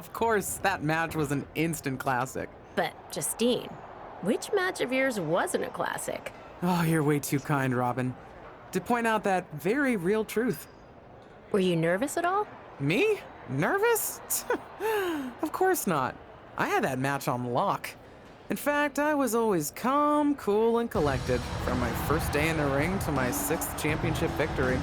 Of course, that match was an instant classic. But, Justine, which match of yours wasn't a classic? Oh, you're way too kind, Robin. To point out that very real truth. Were you nervous at all? Me? Nervous? Of course not. I had that match on lock. In fact, I was always calm, cool, and collected from my first day in the ring to my 6th championship victory.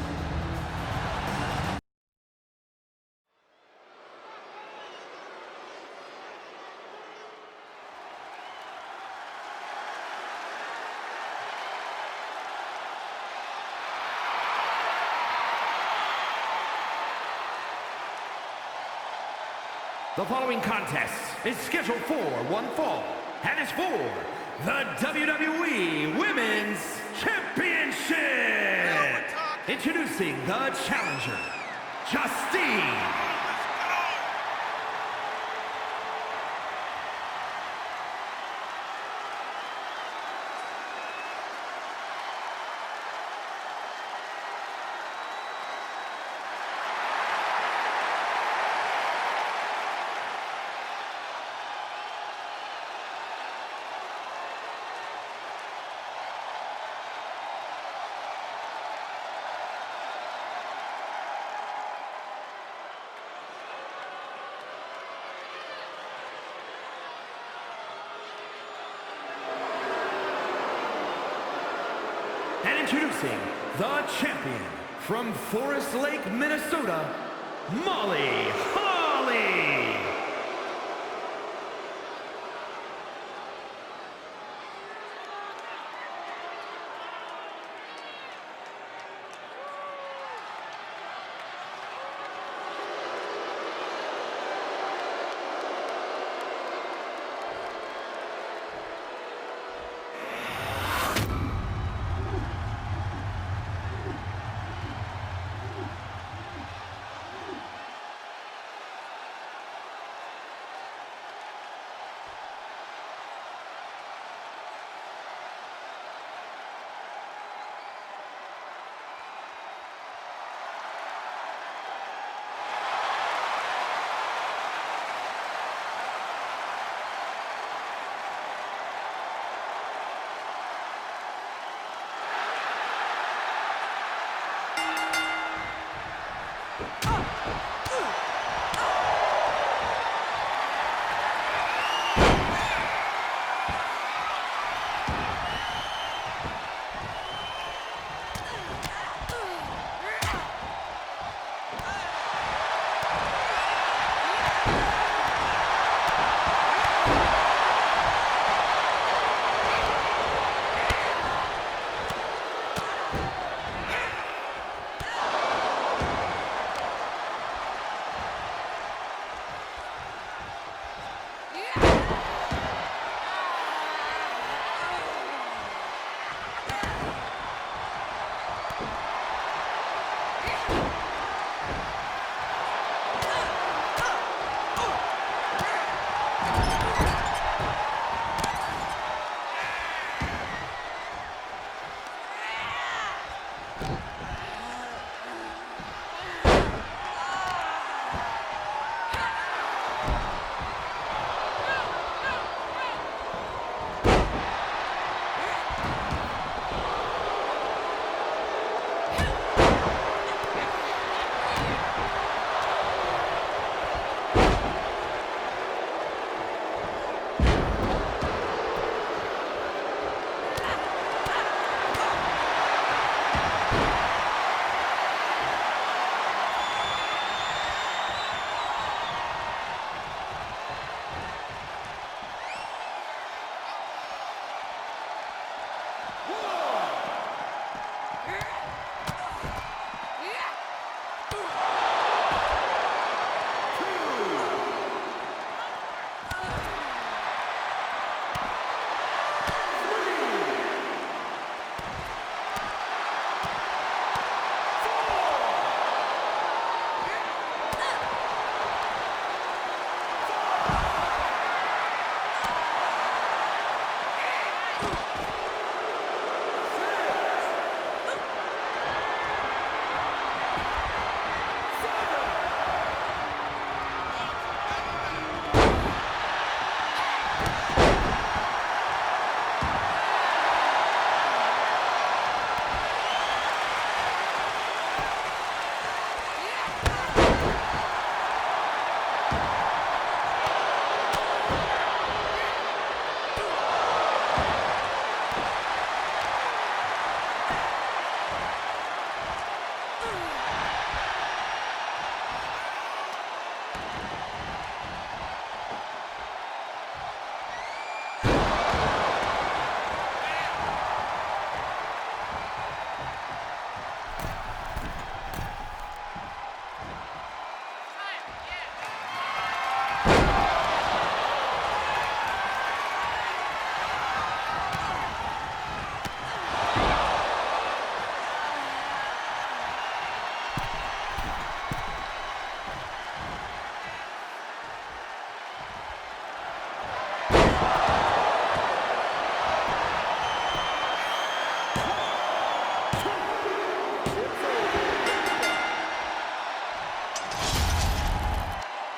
The following contest is scheduled for one fall and is for the WWE Women's Championship. Introducing the challenger, Justine. And introducing the champion from Forest Lake, Minnesota, Molly Holly.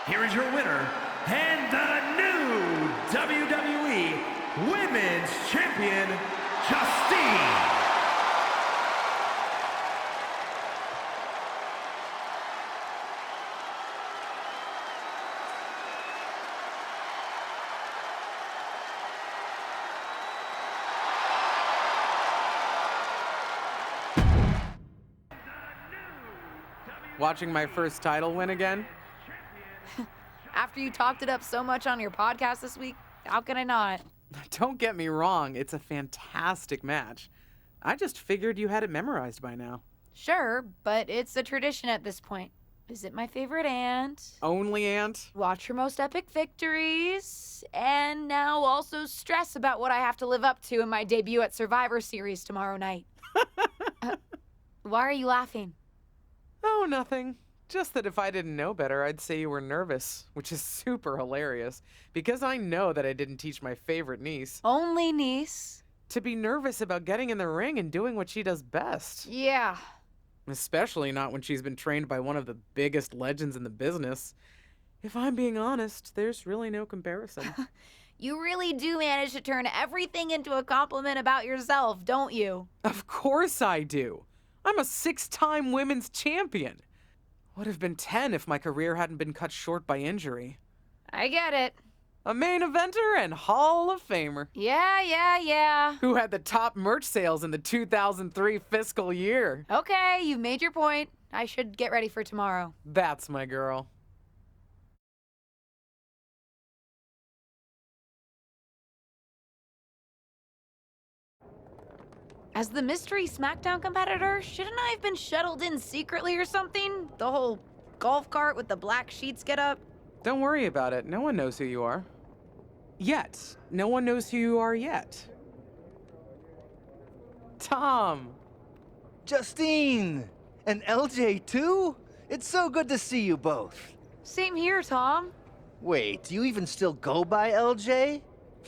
Here is your winner, and the new WWE Women's Champion, Justine. Watching my first title win again? After you talked it up so much on your podcast this week, how can I not? Don't get me wrong, it's a fantastic match. I just figured you had it memorized by now. Sure, but it's a tradition at this point. Visit my favorite aunt, Only aunt? watch her most epic victories, and now also stress about what I have to live up to in my debut at Survivor Series tomorrow night. Why are you laughing? Oh, nothing. Just that if I didn't know better, I'd say you were nervous, which is super hilarious, because I know that I didn't teach my favorite niece Only niece. to be nervous about getting in the ring and doing what she does best. Yeah. Especially not when she's been trained by one of the biggest legends in the business. If I'm being honest, there's really no comparison. You really do manage to turn everything into a compliment about yourself, don't you? Of course I do. I'm a 6-time women's champion. Would have been 10 if my career hadn't been cut short by injury. I get it. A main eventer and Hall of Famer. Yeah. Who had the top merch sales in the 2003 fiscal year. Okay, you've made your point. I should get ready for tomorrow. That's my girl. As the mystery SmackDown competitor, shouldn't I have been shuttled in secretly or something? The whole golf cart with the black sheets get up? Don't worry about it. No one knows who you are. Yet. No one knows who you are yet. Tom. Justine! And LJ too? It's so good to see you both. Same here, Tom. Wait, do you even still go by LJ?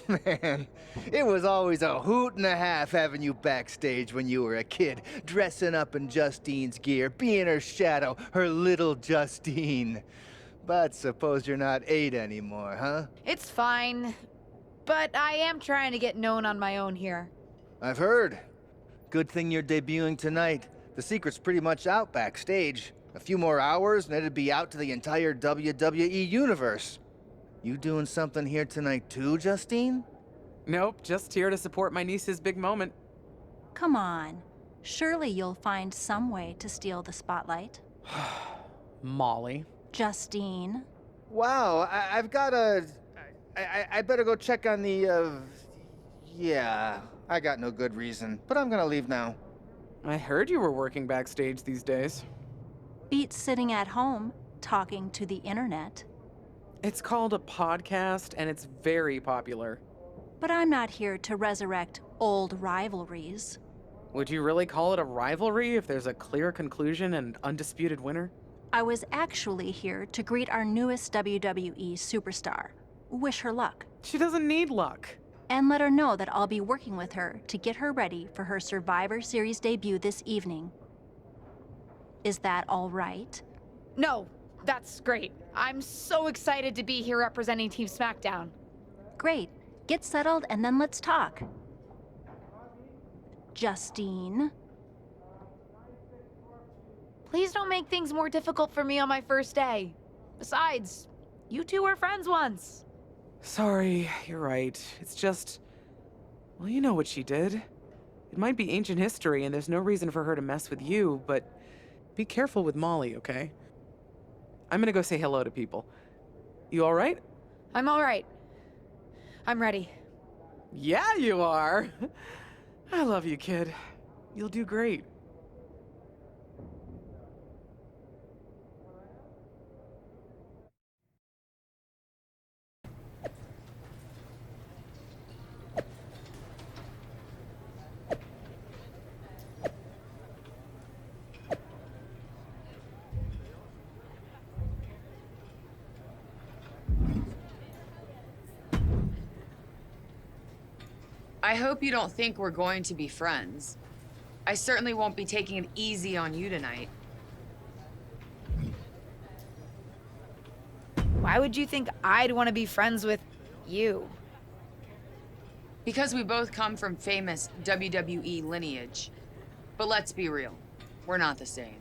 Man, it was always a hoot and a half having you backstage when you were a kid, dressing up in Justine's gear, being her shadow, her little Justine. But suppose you're not 8 anymore, huh? It's fine. But I am trying to get known on my own here. I've heard. Good thing you're debuting tonight. The secret's pretty much out backstage. A few more hours and it'd be out to the entire WWE universe. You doing something here tonight too, Justine? Nope, just here to support my niece's big moment. Come on. Surely you'll find some way to steal the spotlight. Molly. Justine. Wow, I've got a... I better go check on the, Yeah, I got no good reason, but I'm gonna leave now. I heard you were working backstage these days. Beats sitting at home, talking to the internet. It's called a podcast, and it's very popular. But I'm not here to resurrect old rivalries. Would you really call it a rivalry if there's a clear conclusion and undisputed winner? I was actually here to greet our newest WWE superstar. Wish her luck. She doesn't need luck. And let her know that I'll be working with her to get her ready for her Survivor Series debut this evening. Is that all right? No, that's great. I'm so excited to be here representing Team SmackDown. Great. Get settled and then let's talk. Justine. Please don't make things more difficult for me on my first day. Besides, you two were friends once. Sorry, you're right. It's just... Well, you know what she did. It might be ancient history and there's no reason for her to mess with you, but be careful with Molly, okay? I'm gonna go say hello to people. You alright? I'm all right. I'm ready. Yeah, you are. I love you, kid. You'll do great. I hope you don't think we're going to be friends. I certainly won't be taking it easy on you tonight. Why would you think I'd want to be friends with you? Because we both come from famous WWE lineage. But let's be real, we're not the same.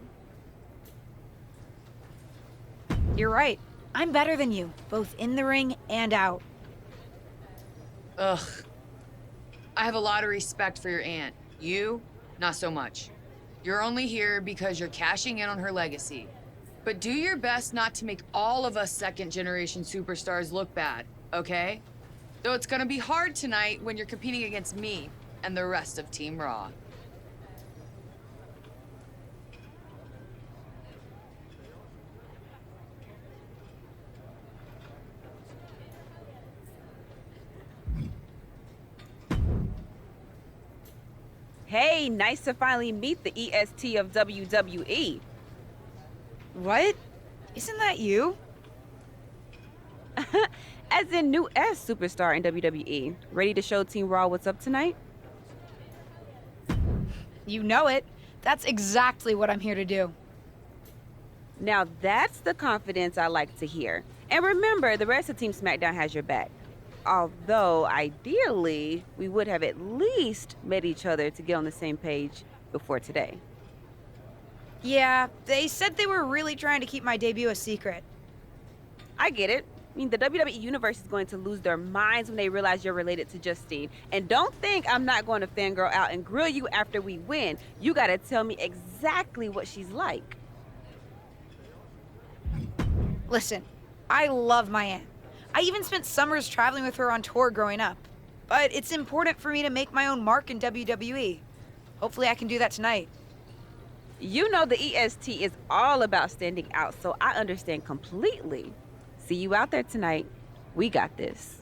You're right. I'm better than you, both in the ring and out. Ugh. I have a lot of respect for your aunt. You, not so much. You're only here because you're cashing in on her legacy. But do your best not to make all of us second-generation superstars look bad, okay? Though it's gonna be hard tonight when you're competing against me and the rest of Team Raw. Hey, nice to finally meet the EST of WWE. What? Isn't that you? As in new S superstar in WWE. Ready to show Team Raw what's up tonight? You know it. That's exactly what I'm here to do. Now that's the confidence I like to hear. And remember, the rest of Team SmackDown has your back. Although, ideally, we would have at least met each other to get on the same page before today. Yeah, they said they were really trying to keep my debut a secret. I get it. I mean, the WWE Universe is going to lose their minds when they realize you're related to Justine. And don't think I'm not going to fangirl out and grill you after we win. You gotta tell me exactly what she's like. Listen, I love my aunt. I even spent summers traveling with her on tour growing up. But it's important for me to make my own mark in WWE. Hopefully I can do that tonight. You know the EST is all about standing out, so I understand completely. See you out there tonight. We got this.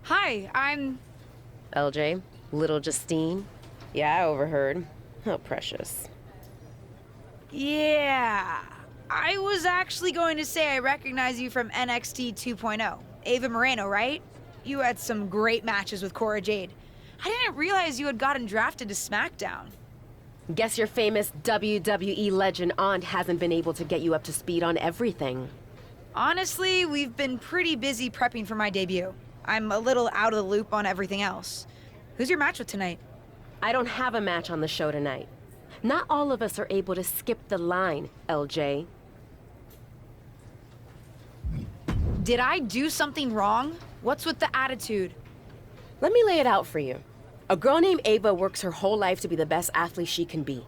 Hi, I'm... LJ, little Justine. Yeah, I overheard. How precious. Yeah. I was actually going to say I recognize you from NXT 2.0. Ava Moreno, right? You had some great matches with Cora Jade. I didn't realize you had gotten drafted to SmackDown. Guess your famous WWE legend aunt hasn't been able to get you up to speed on everything. Honestly, we've been pretty busy prepping for my debut. I'm a little out of the loop on everything else. Who's your match with tonight? I don't have a match on the show tonight. Not all of us are able to skip the line, LJ. Did I do something wrong? What's with the attitude? Let me lay it out for you. A girl named Ava works her whole life to be the best athlete she can be.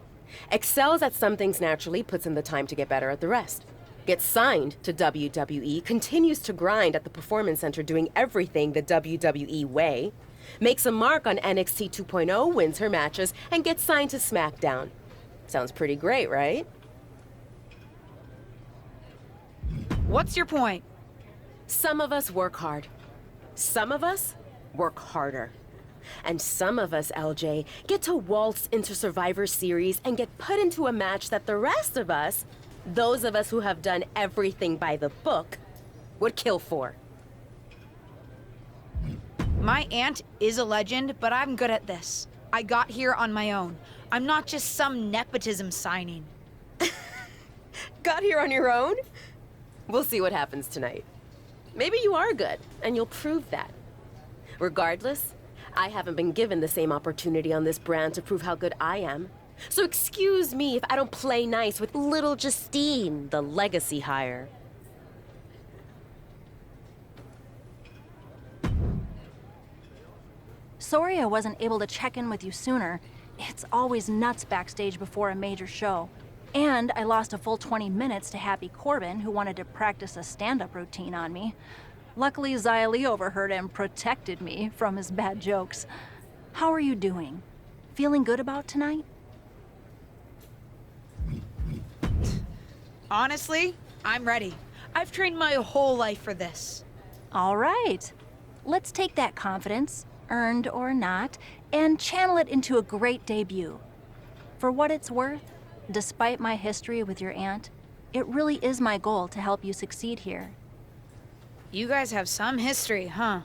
Excels at some things naturally, puts in the time to get better at the rest. Gets signed to WWE, continues to grind at the Performance Center doing everything the WWE way, makes a mark on NXT 2.0, wins her matches, and gets signed to SmackDown. Sounds pretty great, right? What's your point? Some of us work hard. Some of us work harder. And some of us, LJ, get to waltz into Survivor Series and get put into a match that the rest of us, those of us who have done everything by the book, would kill for. My aunt is a legend, but I'm good at this. I got here on my own. I'm not just some nepotism signing. Got here on your own? We'll see what happens tonight. Maybe you are good, and you'll prove that. Regardless, I haven't been given the same opportunity on this brand to prove how good I am. So excuse me if I don't play nice with little Justine, the legacy hire. Sorry I wasn't able to check in with you sooner. It's always nuts backstage before a major show. And I lost a full 20 minutes to Happy Corbin, who wanted to practice a stand-up routine on me. Luckily, Xia Li overheard and protected me from his bad jokes. How are you doing? Feeling good about tonight? Honestly, I'm ready. I've trained my whole life for this. All right. Let's take that confidence earned or not, and channel it into a great debut. For what it's worth, despite my history with your aunt, it really is my goal to help you succeed here. You guys have some history, huh?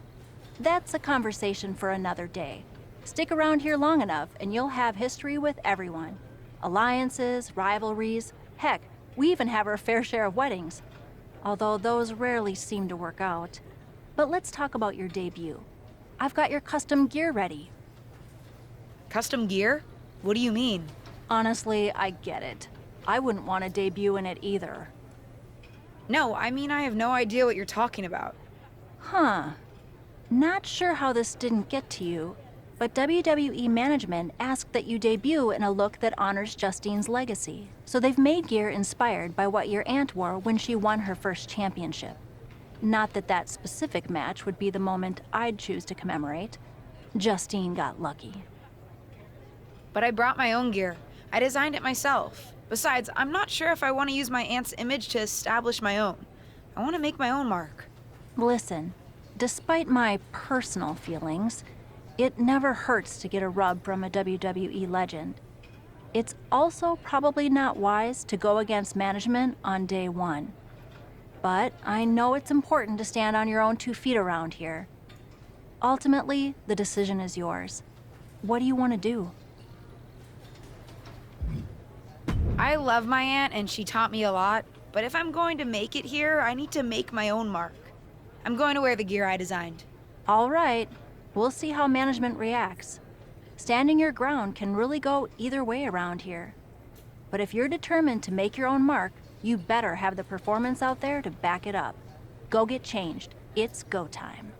That's a conversation for another day. Stick around here long enough and you'll have history with everyone. Alliances, rivalries, heck, we even have our fair share of weddings. Although those rarely seem to work out. But let's talk about your debut. I've got your custom gear ready. Custom gear? What do you mean? Honestly, I get it. I wouldn't want to debut in it either. No, I mean I have no idea what you're talking about. Huh. Not sure how this didn't get to you, but WWE management asked that you debut in a look that honors Justine's legacy. So they've made gear inspired by what your aunt wore when she won her first championship. Not that that specific match would be the moment I'd choose to commemorate. Justine got lucky. But I brought my own gear. I designed it myself. Besides, I'm not sure if I want to use my aunt's image to establish my own. I want to make my own mark. Listen, despite my personal feelings, it never hurts to get a rub from a WWE legend. It's also probably not wise to go against management on day one. But I know it's important to stand on your own 2 feet around here. Ultimately, the decision is yours. What do you want to do? I love my aunt and she taught me a lot, but if I'm going to make it here, I need to make my own mark. I'm going to wear the gear I designed. All right, we'll see how management reacts. Standing your ground can really go either way around here. But if you're determined to make your own mark, you better have the performance out there to back it up. Go get changed. It's go time.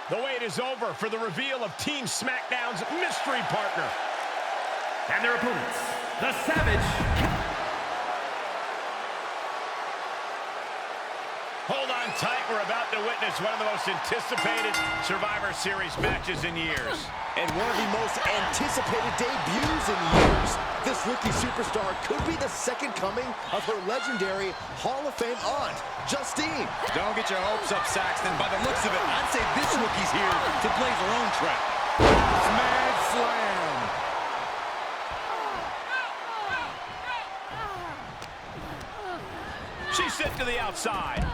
The wait is over for the reveal of Team SmackDown's mystery partner. And their opponents, the Savage. Hold on tight, we're about to witness one of the most anticipated Survivor Series matches in years. And one of the most anticipated debuts in years. This rookie superstar could be the second coming of her legendary Hall of Fame aunt, Justine. Don't get your hopes up, Saxton. By the looks of it, I'd say this rookie's here to blaze her own track. Mad Slam. She's sent to the outside.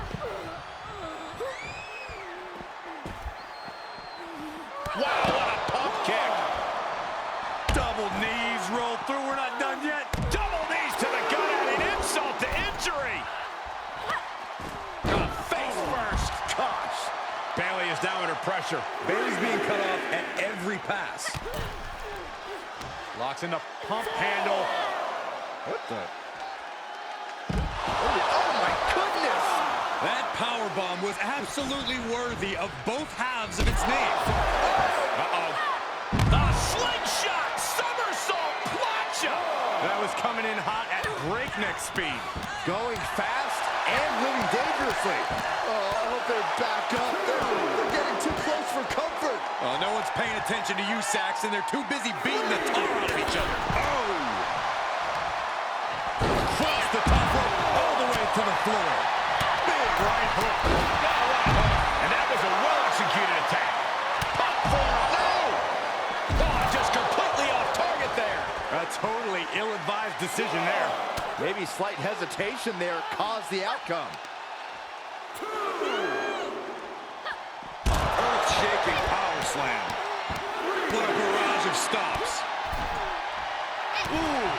Wow, what a pump kick. Double knees roll through. We're not done yet. Double knees to the gut, adding insult to injury. Face first. Gosh. Bayley is down under pressure. Bailey's being cut off at every pass. Locks in the pump handle. What the? Oh my goodness! That powerbomb was absolutely worthy of both halves of its name. Uh-oh. A slingshot somersault plancha. That was coming in hot at breakneck speed. Going fast and really dangerously. Oh, I hope they're back up. They're getting too close for comfort. Well, no one's paying attention to you, Saxton. They're too busy beating the tar out of each other. Oh! Cross the top rope all the way to the floor. Big right hook. And that was a well-executed attack. Pop forward. No! Oh, just completely off target there. A totally ill-advised decision there. Maybe slight hesitation there caused the outcome. Earth-shaking power slam. What a barrage of stops. Ooh.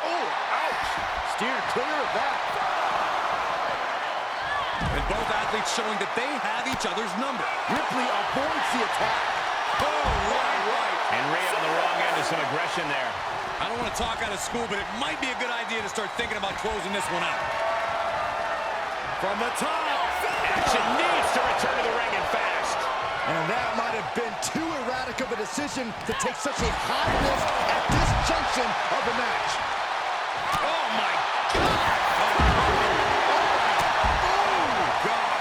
Oh, ouch! Steered clear of that. And both athletes showing that they have each other's number. Ripley avoids the attack. Oh, right. And Rhea on the wrong end of some aggression there. I don't want to talk out of school, but it might be a good idea to start thinking about closing this one out. From the top. Action needs to return to the ring and fast. And that might have been too erratic of a decision to take such a high risk at this junction of the match. Oh, my God. Oh, God.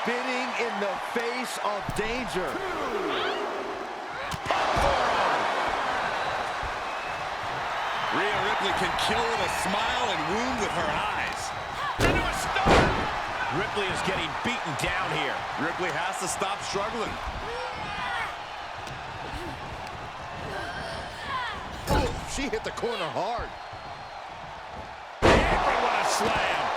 spitting in the face of danger. Rhea Ripley can kill with a smile and wound with her eyes. Into a stunner. Ripley is getting beaten down here. Ripley has to stop struggling. Oh, she hit the corner hard. What a slam.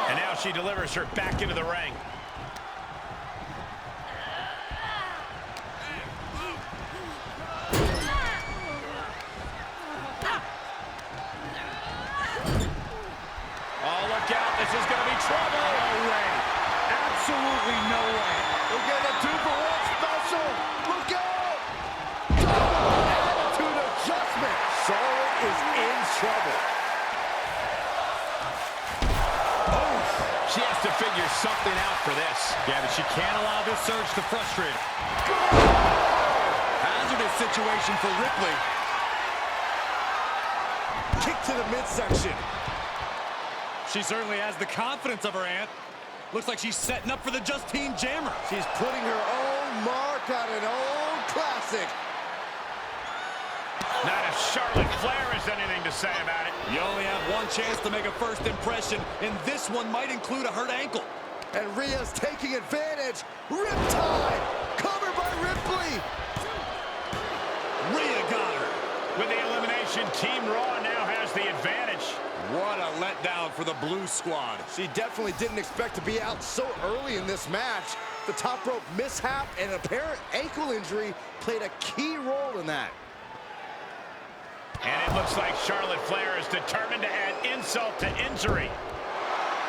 And now she delivers her back into the ring. Oh, look out. This is going to be trouble. No way. Absolutely no way. We're getting a 2-for-1 special. Look out. Double attitude adjustment. Charlotte is in trouble. Oh, she has to figure something out for this. Yeah, but she can't allow this surge to frustrate her. Hazardous situation for Ripley. Kick to the midsection. She certainly has the confidence of her aunt. Looks like she's setting up for the Justine Jammer. She's putting her own mark on an old classic. Not if Charlotte Flair has anything to say about it. You only have one chance to make a first impression, and this one might include a hurt ankle. And Rhea's taking advantage. Riptide. Covered by Ripley. Rhea got her. With the elimination, Team Raw now has the advantage. What a letdown for the Blue Squad. She definitely didn't expect to be out so early in this match. The top rope mishap and apparent ankle injury played a key role in that. And it looks like Charlotte Flair is determined to add insult to injury.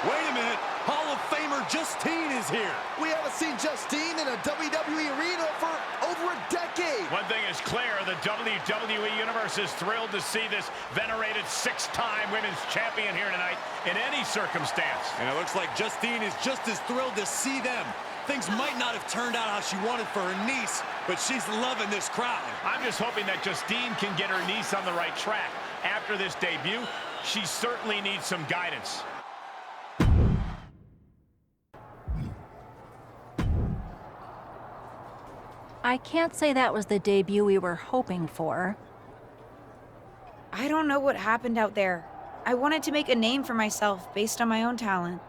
Wait a minute. Hall of Famer Justine is here. We haven't seen Justine in a WWE arena for over a decade. One thing is clear, the WWE Universe is thrilled to see this venerated 6-time women's champion here tonight in any circumstance. And it looks like Justine is just as thrilled to see them. Things might not have turned out how she wanted for her niece, but she's loving this crowd. I'm just hoping that Justine can get her niece on the right track. After this debut, she certainly needs some guidance. I can't say that was the debut we were hoping for. I don't know what happened out there. I wanted to make a name for myself based on my own talent.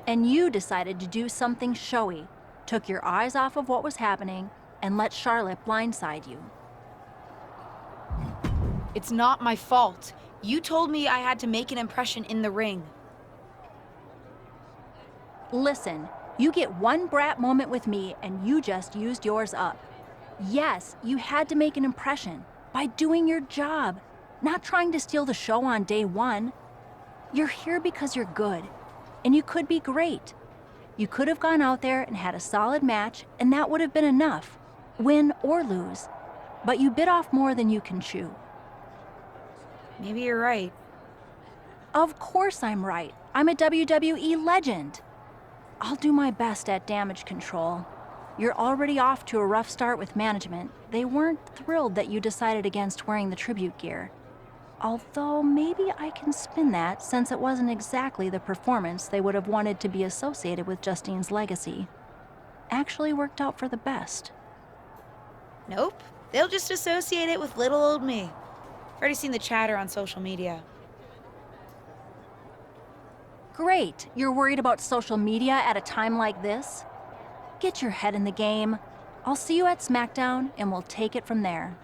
And you decided to do something showy, took your eyes off of what was happening, and let Charlotte blindside you. It's not my fault. You told me I had to make an impression in the ring. Listen, you get one brat moment with me and you just used yours up. Yes, you had to make an impression by doing your job, not trying to steal the show on day one. You're here because you're good, and you could be great. You could have gone out there and had a solid match, and that would have been enough, win or lose. But you bit off more than you can chew. Maybe you're right. Of course I'm right. I'm a WWE legend. I'll do my best at damage control. You're already off to a rough start with management. They weren't thrilled that you decided against wearing the tribute gear. Although maybe I can spin that, since it wasn't exactly the performance they would have wanted to be associated with Justine's legacy. Actually worked out for the best. Nope. They'll just associate it with little old me. Already seen the chatter on social media. Great, you're worried about social media at a time like this? Get your head in the game. I'll see you at SmackDown, and we'll take it from there.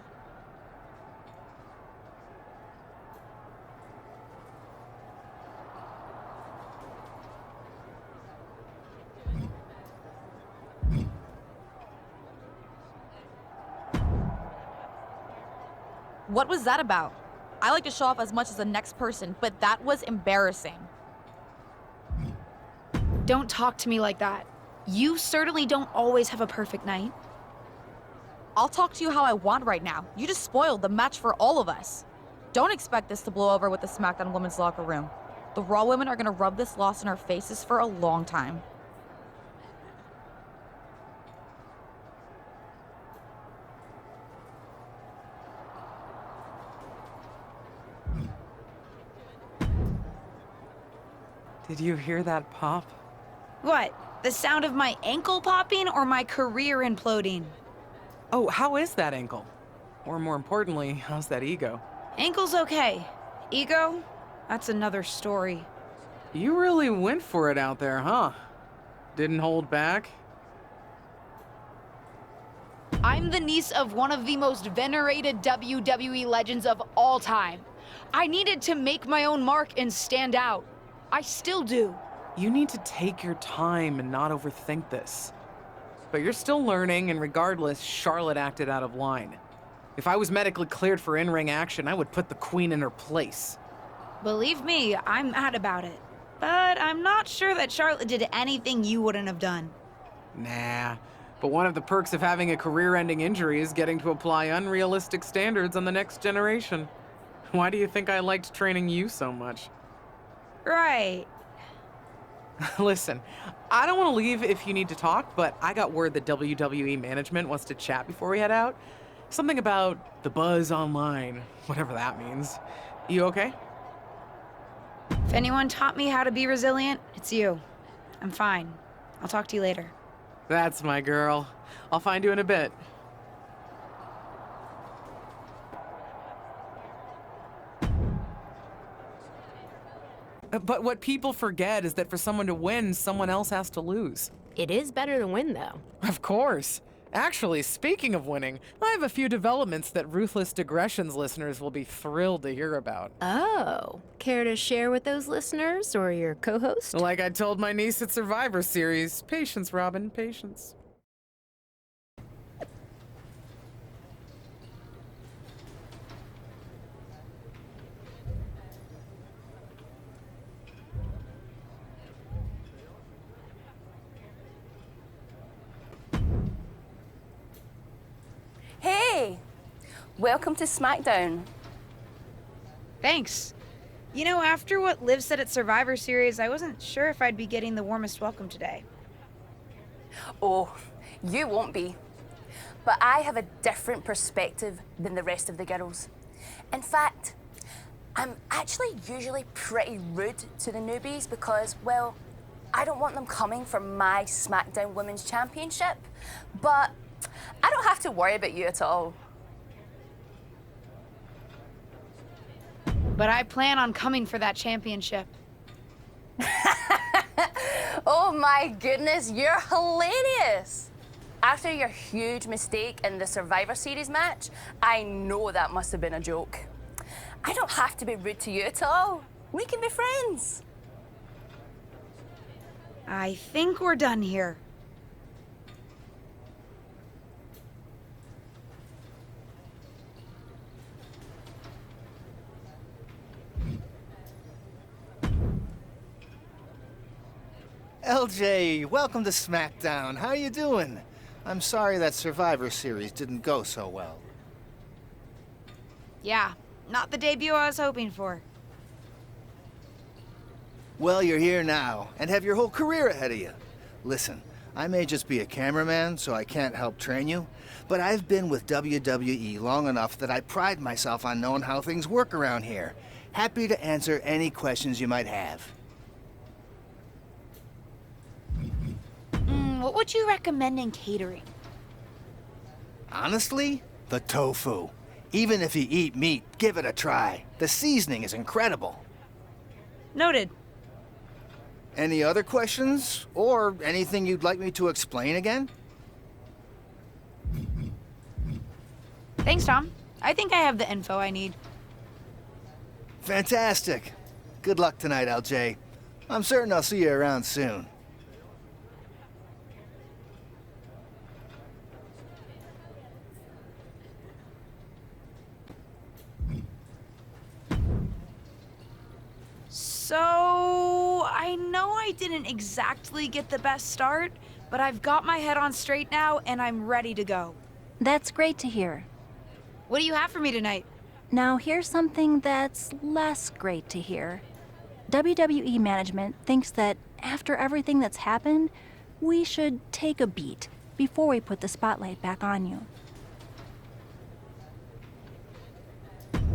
What was that about? I like to show off as much as the next person, but that was embarrassing. Don't talk to me like that. You certainly don't always have a perfect night. I'll talk to you how I want right now. You just spoiled the match for all of us. Don't expect this to blow over with the SmackDown women's locker room. The Raw women are gonna rub this loss in our faces for a long time. Did you hear that pop? What? The sound of my ankle popping or my career imploding? Oh, how is that ankle? Or more importantly, how's that ego? Ankle's okay. Ego? That's another story. You really went for it out there, huh? Didn't hold back? I'm the niece of one of the most venerated WWE legends of all time. I needed to make my own mark and stand out. I still do. You need to take your time and not overthink this. But you're still learning, and regardless, Charlotte acted out of line. If I was medically cleared for in-ring action, I would put the queen in her place. Believe me, I'm mad about it. But I'm not sure that Charlotte did anything you wouldn't have done. Nah, but one of the perks of having a career-ending injury is getting to apply unrealistic standards on the next generation. Why do you think I liked training you so much? Right. Listen, I don't want to leave if you need to talk, but I got word that WWE management wants to chat before we head out. Something about the buzz online, whatever that means. You okay? If anyone taught me how to be resilient, it's you. I'm fine. I'll talk to you later. That's my girl. I'll find you in a bit. But what people forget is that for someone to win, someone else has to lose. It is better to win, though. Of course. Actually, speaking of winning, I have a few developments that Ruthless Digressions listeners will be thrilled to hear about. Oh, care to share with those listeners or your co-host? Like I told my niece at Survivor Series, patience, Robin, patience. Hey! Welcome to SmackDown. Thanks. You know, after what Liv said at Survivor Series, I wasn't sure if I'd be getting the warmest welcome today. Oh, you won't be. But I have a different perspective than the rest of the girls. In fact, I'm actually usually pretty rude to the newbies because, well, I don't want them coming for my SmackDown Women's Championship. But I don't have to worry about you at all. But I plan on coming for that championship. Oh my goodness, you're hilarious! After your huge mistake in the Survivor Series match, I know that must have been a joke. I don't have to be rude to you at all. We can be friends. I think we're done here. LJ, welcome to SmackDown. How you doing? I'm sorry that Survivor Series didn't go so well. Yeah, not the debut I was hoping for. Well, you're here now, and have your whole career ahead of you. Listen, I may just be a cameraman, so I can't help train you, but I've been with WWE long enough that I pride myself on knowing how things work around here. Happy to answer any questions you might have. What would you recommend in catering? Honestly, the tofu. Even if you eat meat, give it a try. The seasoning is incredible. Noted. Any other questions? Or anything you'd like me to explain again? Thanks, Tom. I think I have the info I need. Fantastic. Good luck tonight, LJ. I'm certain I'll see you around soon. So, I know I didn't exactly get the best start, but I've got my head on straight now and I'm ready to go. That's great to hear. What do you have for me tonight? Now, here's something that's less great to hear. WWE management thinks that after everything that's happened, we should take a beat before we put the spotlight back on you.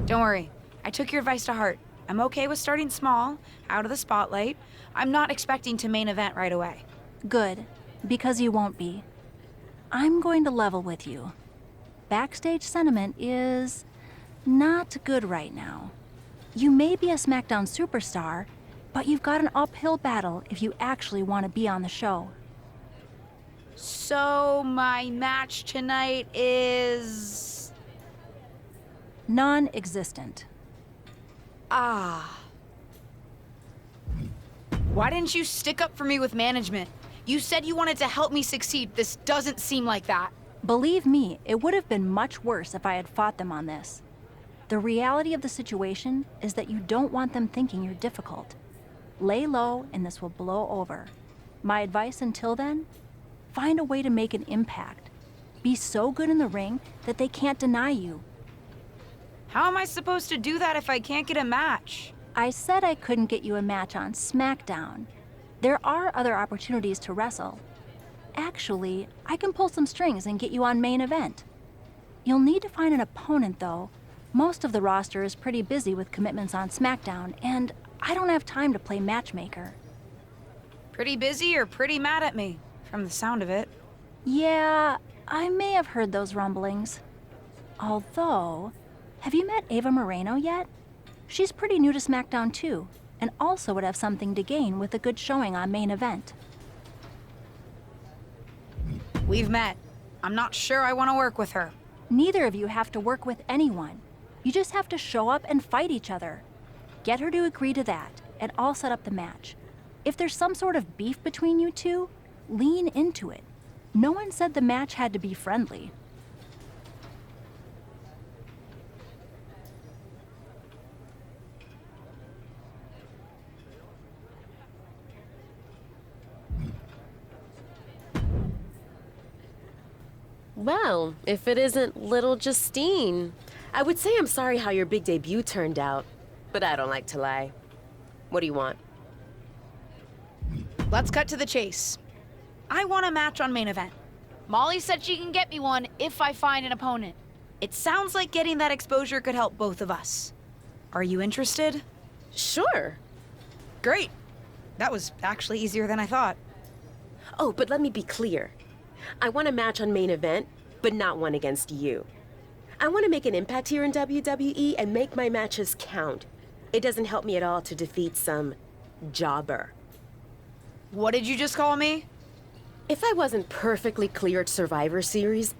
Don't worry. I took your advice to heart. I'm okay with starting small, out of the spotlight. I'm not expecting to main event right away. Good, because you won't be. I'm going to level with you. Backstage sentiment is not good right now. You may be a SmackDown superstar, but you've got an uphill battle if you actually want to be on the show. So, my match tonight is... Non-existent. Ah. Why didn't you stick up for me with management? You said you wanted to help me succeed. This doesn't seem like that. Believe me, it would have been much worse if I had fought them on this. The reality of the situation is that you don't want them thinking you're difficult. Lay low and this will blow over. My advice until then? Find a way to make an impact. Be so good in the ring that they can't deny you. How am I supposed to do that if I can't get a match? I said I couldn't get you a match on SmackDown. There are other opportunities to wrestle. Actually, I can pull some strings and get you on main event. You'll need to find an opponent, though. Most of the roster is pretty busy with commitments on SmackDown, and I don't have time to play matchmaker. Pretty busy or pretty mad at me, from the sound of it. Yeah, I may have heard those rumblings. Although, have you met Ava Moreno yet? She's pretty new to SmackDown too, and also would have something to gain with a good showing on main event. We've met. I'm not sure I want to work with her. Neither of you have to work with anyone. You just have to show up and fight each other. Get her to agree to that, and I'll set up the match. If there's some sort of beef between you two, lean into it. No one said the match had to be friendly. Well, if it isn't little Justine, I would say I'm sorry how your big debut turned out, but I don't like to lie. What do you want? Let's cut to the chase. I want a match on main event. Molly said she can get me one if I find an opponent. It sounds like getting that exposure could help both of us. Are you interested? Sure. Great. That was actually easier than I thought. Oh, but let me be clear. I want a match on main event, but not one against you. I want to make an impact here in WWE and make my matches count. It doesn't help me at all to defeat some jobber. What did you just call me? If I wasn't perfectly clear at Survivor Series,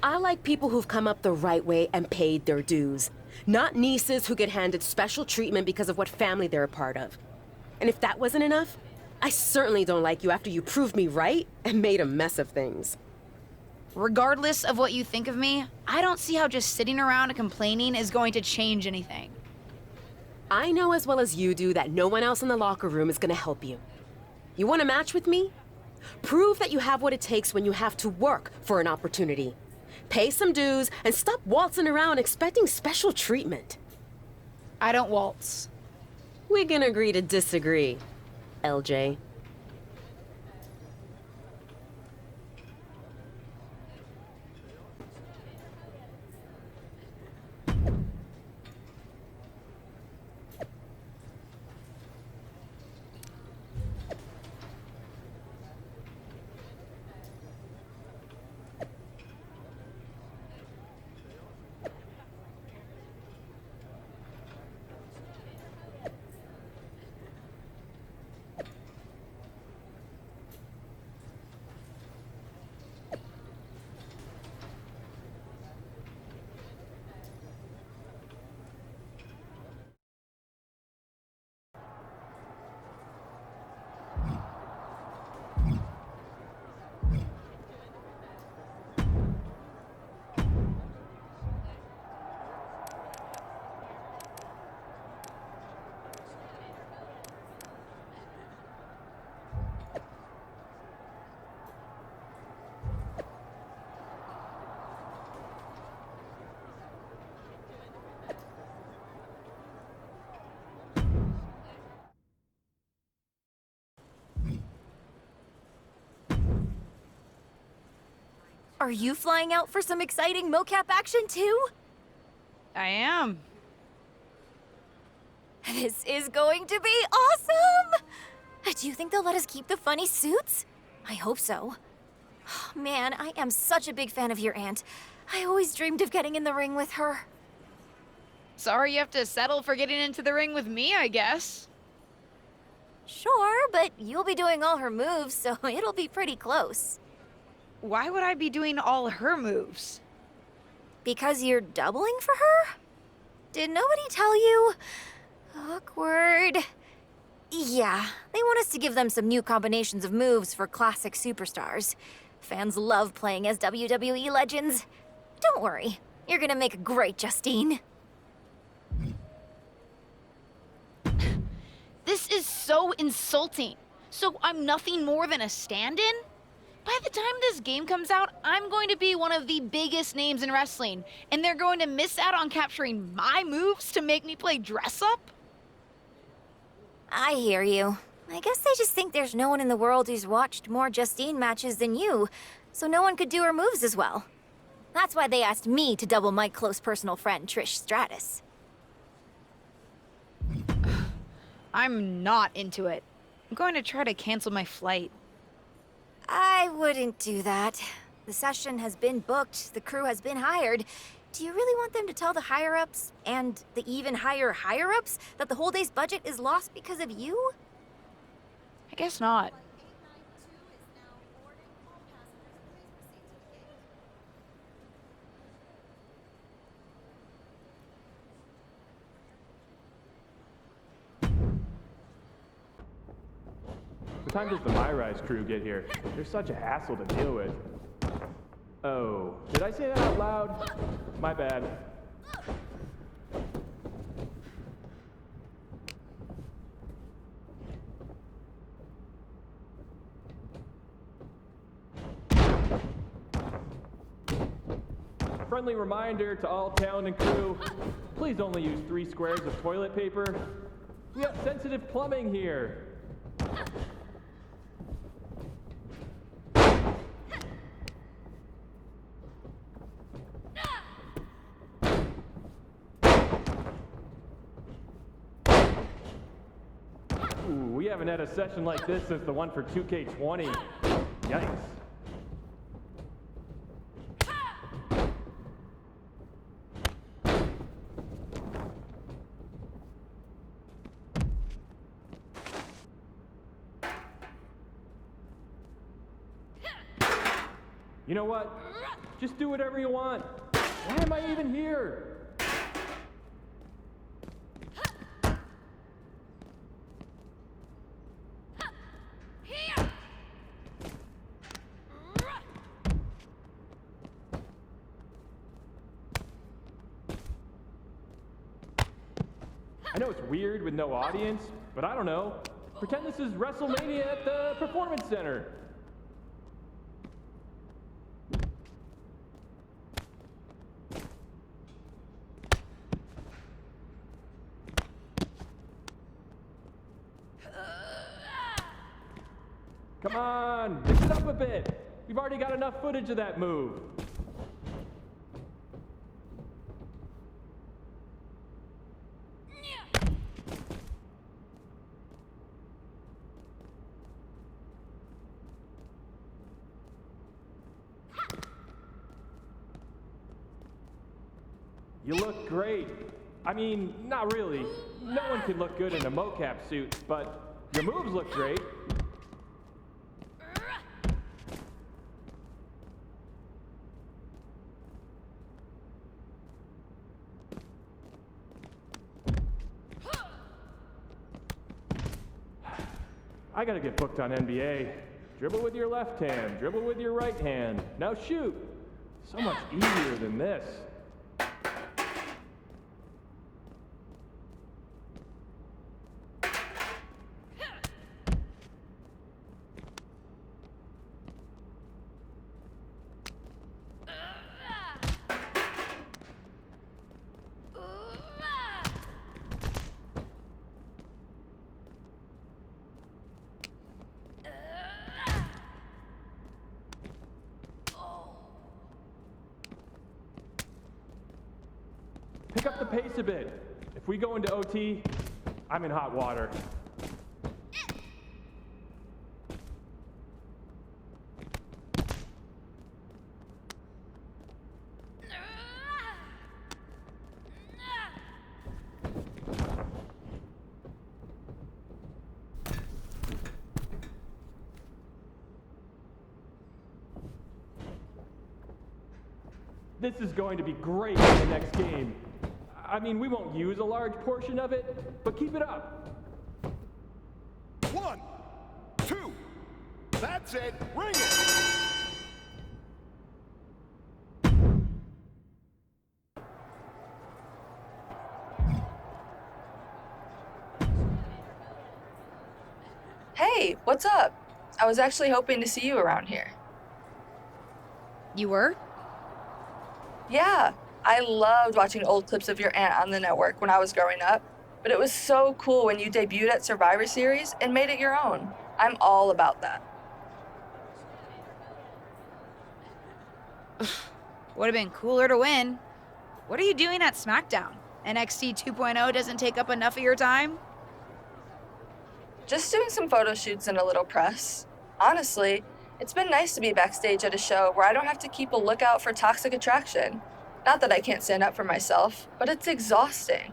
I like people who've come up the right way and paid their dues. Not nieces who get handed special treatment because of what family they're a part of. And if that wasn't enough, I certainly don't like you after you proved me right and made a mess of things. Regardless of what you think of me, I don't see how just sitting around and complaining is going to change anything. I know as well as you do that no one else in the locker room is going to help you. You want a match with me? Prove that you have what it takes when you have to work for an opportunity. Pay some dues and stop waltzing around expecting special treatment. I don't waltz. We can agree to disagree, LJ. Are you flying out for some exciting mocap action too? I am. This is going to be awesome! Do you think they'll let us keep the funny suits? I hope so. Man, I am such a big fan of your aunt. I always dreamed of getting in the ring with her. Sorry you have to settle for getting into the ring with me, I guess. Sure, but you'll be doing all her moves, so it'll be pretty close. Why would I be doing all her moves? Because you're doubling for her? Did nobody tell you? Awkward. Yeah, they want us to give them some new combinations of moves for classic superstars. Fans love playing as WWE legends. Don't worry, you're gonna make a great Justine. This is so insulting. So I'm nothing more than a stand-in? By the time this game comes out, I'm going to be one of the biggest names in wrestling, and they're going to miss out on capturing my moves to make me play dress-up? I hear you. I guess they just think there's no one in the world who's watched more Justine matches than you, so no one could do her moves as well. That's why they asked me to double my close personal friend, Trish Stratus. I'm not into it. I'm going to try to cancel my flight. I wouldn't do that. The session has been booked, the crew has been hired. Do you really want them to tell the higher-ups, and the even higher higher-ups, that the whole day's budget is lost because of you? I guess not. What time does the Mylegacy crew get here? They're such a hassle to deal with. Oh, did I say that out loud? My bad. Friendly reminder to all talent and crew, please only use 3 squares of toilet paper. We have sensitive plumbing here. Ooh, we haven't had a session like this since the one for 2K20. Yikes. You know what? Just do whatever you want. Why am I even here? I know it's weird with no audience, but I don't know. Pretend this is WrestleMania at the Performance Center. Come on, mix it up a bit. We've already got enough footage of that move. You look great. I mean, not really. No one can look good in a mocap suit, but your moves look great. I gotta get booked on NBA. Dribble with your left hand, dribble with your right hand. Now shoot! So much easier than this. Pick up the pace a bit. If we go into OT, I'm in hot water. This is going to be great in the next game. I mean, we won't use a large portion of it, but keep it up. 1, 2. That's it. Ring it. Hey, what's up? I was actually hoping to see you around here. You were? Yeah, I loved watching old clips of your aunt on the network when I was growing up, but it was so cool when you debuted at Survivor Series and made it your own. I'm all about that. Would have been cooler to win. What are you doing at SmackDown? NXT 2.0 doesn't take up enough of your time? Just doing some photo shoots and a little press. Honestly, it's been nice to be backstage at a show where I don't have to keep a lookout for toxic attraction. Not that I can't stand up for myself, but it's exhausting.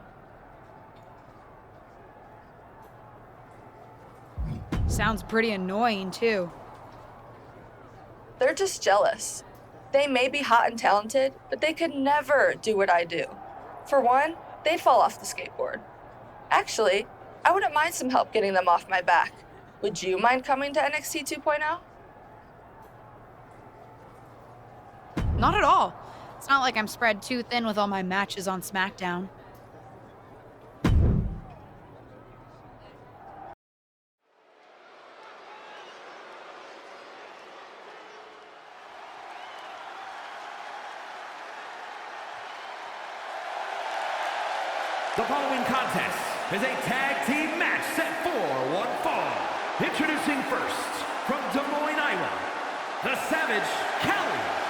Sounds pretty annoying, too. They're just jealous. They may be hot and talented, but they could never do what I do. For one, they'd fall off the skateboard. Actually, I wouldn't mind some help getting them off my back. Would you mind coming to NXT 2.0? Not at all. It's not like I'm spread too thin with all my matches on SmackDown. The following contest is a tag team match set for one fall. Introducing first, from Des Moines, Iowa, the Savage, Cali.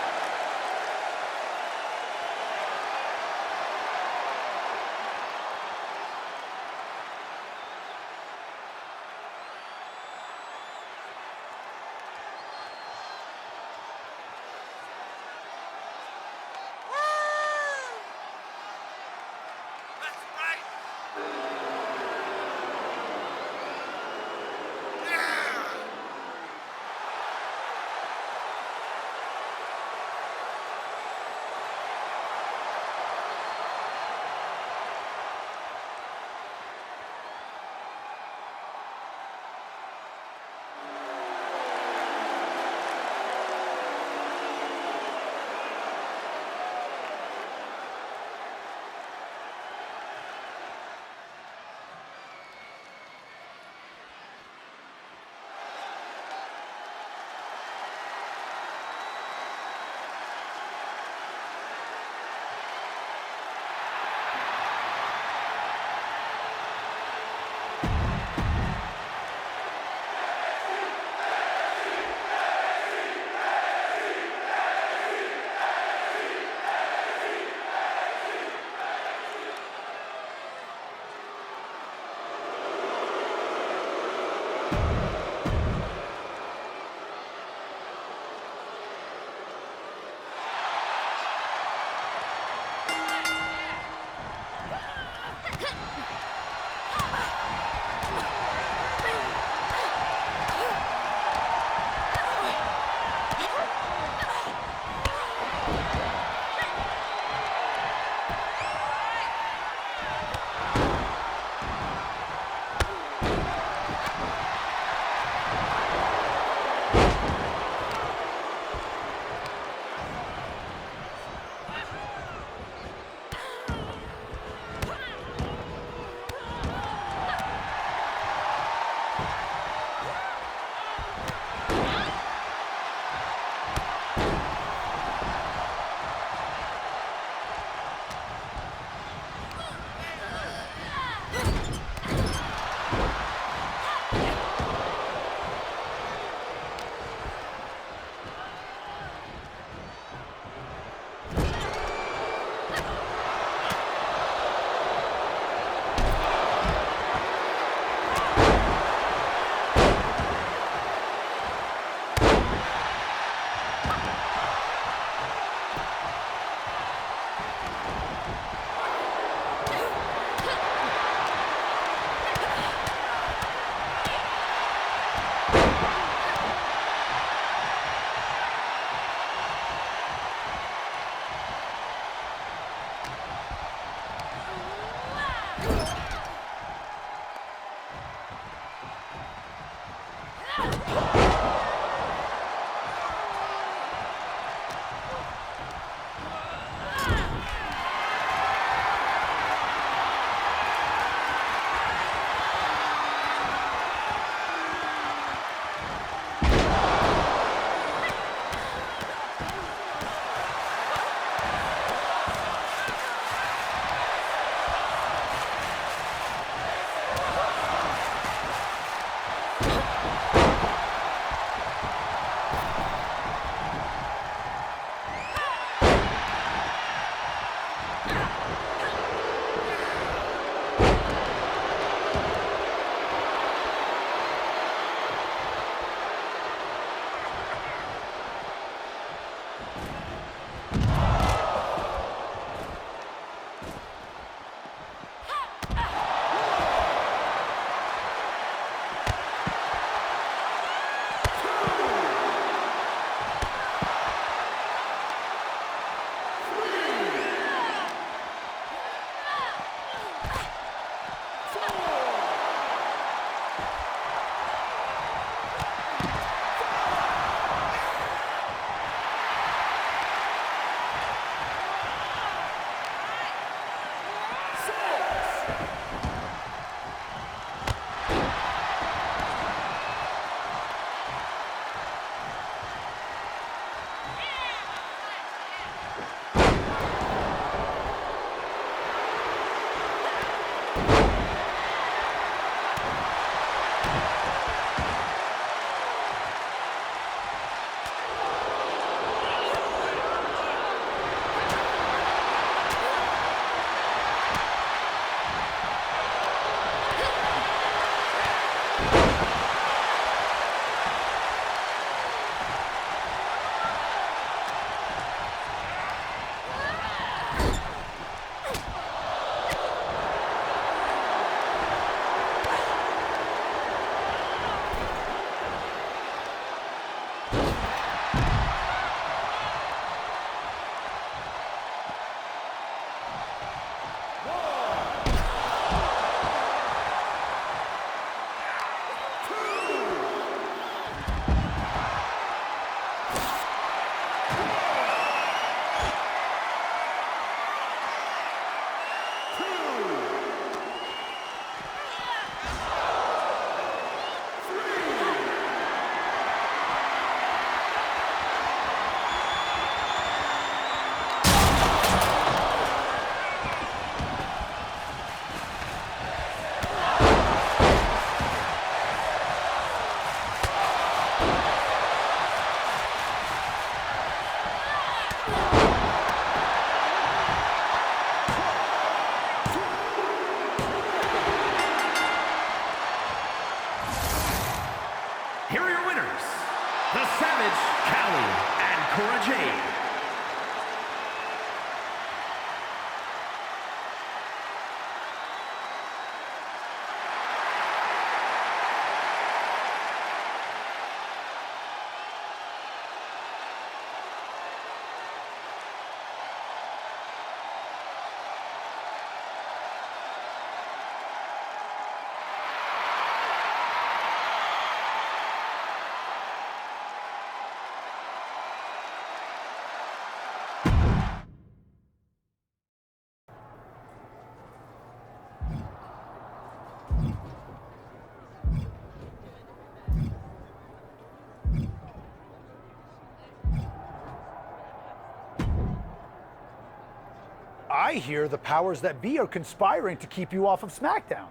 I hear the powers that be are conspiring to keep you off of SmackDown.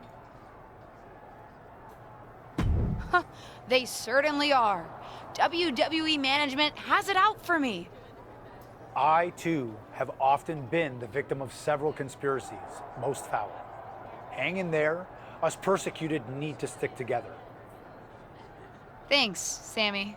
They certainly are. WWE management has it out for me. I, too, have often been the victim of several conspiracies, most foul. Hang in there. Us persecuted need to stick together. Thanks, Sammy.